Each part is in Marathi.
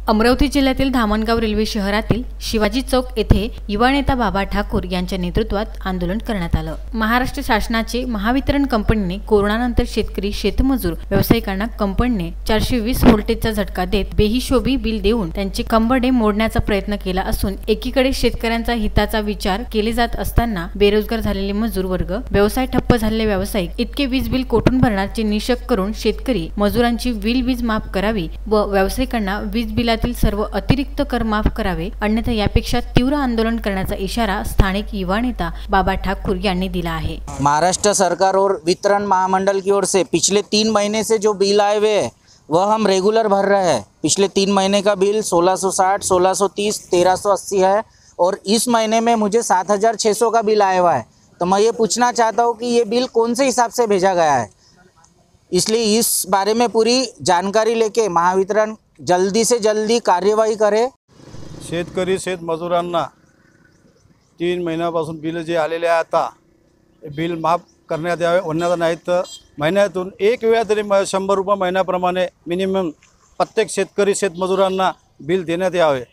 अमरावती जिल्ह्यातील धामणगाव रेल्वे शहरातील शिवाजी चौक येथे युवा नेता बाबा ठाकूर यांच्या नेतृत्वात आंदोलन करण्यात आलं। महाराष्ट्र शासनाचे महावितरण कंपनीने कोरोनानंतर शेतकरी, शेतमजूर, व्यावसायिकांना कंपनीने 420 व्होल्टेजचा झटका देत बेहिशोबी बिल देऊन त्यांचे कंबरडे मोडण्याचा प्रयत्न केला असून एकीकडे शेतकऱ्यांचा हिताचा विचार केले जात असताना बेरोजगार झालेले मजूर वर्ग, व्यवसाय ठप्प झालेले व्यावसायिक इतके वीज बिल कोठून भरण्याचे निशक करून शेतकरी मजुरांची वीज माफ करावी व व्यावसायिकांना वीज बिलात सर्व अतिरिक्त कर माफ करावे, अन्यथा यापेक्षा तीव्र आंदोलन करण्याचा इशारा स्थानिक युवा नेता बाबा ठाकुर यांनी दिला है। महाराष्ट्र सरकार और वितरण महामंडल की ओर से पिछले 3 महीने से जो बिल आए हुए हैं वह हम रेगुलर भर रहे हैं। पिछले 3 महीने का बिल 1660, 1630, 1380 है और इस महीने में मुझे 7600 का बिल आया हुआ है। तो मैं ये पूछना चाहता हूँ कि ये बिल कौन से हिसाब से भेजा गया है, इसलिए इस बारे में पूरी जानकारी लेके महावितरण जल्दी से जल्दी कार्यवाही करे। शेतकरी शेतमजुरांना 3 महिन्यापासून बिल जे आलेले आहे आता बिल माफ करण्यात यावे, अन्यथा नाही तर महिन्यातून एक वेळा तरी 100 रुपये महिन्याप्रमाणे मिनिमम प्रत्येक शेतकरी शेतमजुरांना बिल देण्यात यावे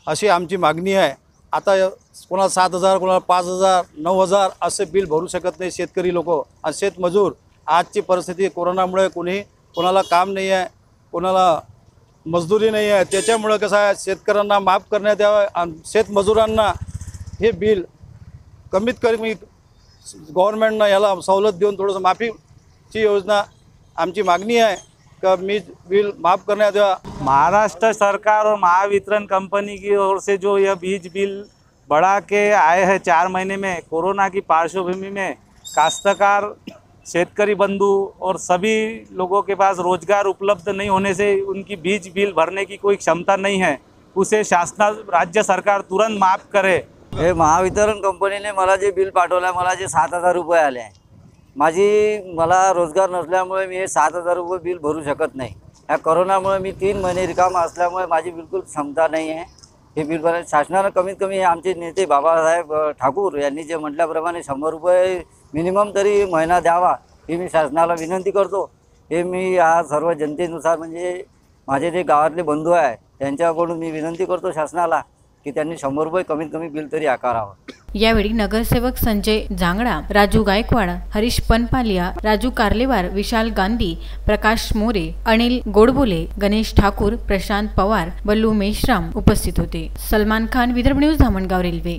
अशी आमची मागणी आहे। आता कोणाला 7000, कोणाला 5000, 9000 असे बिल भरू शकत नाही शेतकरी लोक आणि शेतमजूर। आजची परिस्थिती कोरोनामुळे कोणाला काम नाही आहे, कोणाला मजदूरी नाही आहे, त्याच्यामुळे कसं आहे शेतकऱ्यांना माफ करण्यात यावे आणि शेतमजुरांना हे बिल कमीत कमी गव्हर्नमेंटनं याला सवलत देऊन थोडंसं माफीची योजना आमची मागणी आहे का बिल माफ करण्यात यावा। महाराष्ट्र सरकार और महावितरण कंपनी की ओर से जो यह बीज बिल बढ़ा के आए हैं 4 महीने में, कोरोना की पार्श्वभूमि में काश्तकार, शेतकरी बंधु और सभी लोगों के पास रोजगार उपलब्ध नहीं होने से उनकी बीज बिल भरने की कोई क्षमता नहीं है, उसे राज्य सरकार तुरंत माफ करे। हे महावितरण कंपनीने मला जे बिल पाठवलं, मला जे 7000 रुपये आले आहे, मला रोजगार नसल्यामुळे मी हे 7000 रुपये बिल भरू शकत नाही। या कोरोनामुळे मी 3 महिने रिकामा असल्यामुळे माझी बिलकुल क्षमता नाही आहे हे बिल भरायला। शासनाने कमीत कमी आमचे नेते बाबासाहेब ठाकूर यांनी जे म्हटल्याप्रमाणे 100 रुपये मिनिमम तरी महिना द्यावा ही मी शासनाला विनंती करतो। हे मी या सर्व जनतेनुसार म्हणजे माझे जे गावातले बंधू आहे त्यांच्याकडून मी विनंती करतो शासनाला की त्यांनी 100 रुपये कमीत कमी बिल तरी आकारावं। यावेळी नगरसेवक संजय जांगडा, राजू गायकवाड, हरीश पनपालिया, राजू कारलेवार, विशाल गांधी, प्रकाश मोरे, अनिल गोडबोले, गणेश ठाकूर, प्रशांत पवार, बल्लू मेश्राम उपस्थित होते। Salman Khan, Vidarbha news, Dhamangaon railway.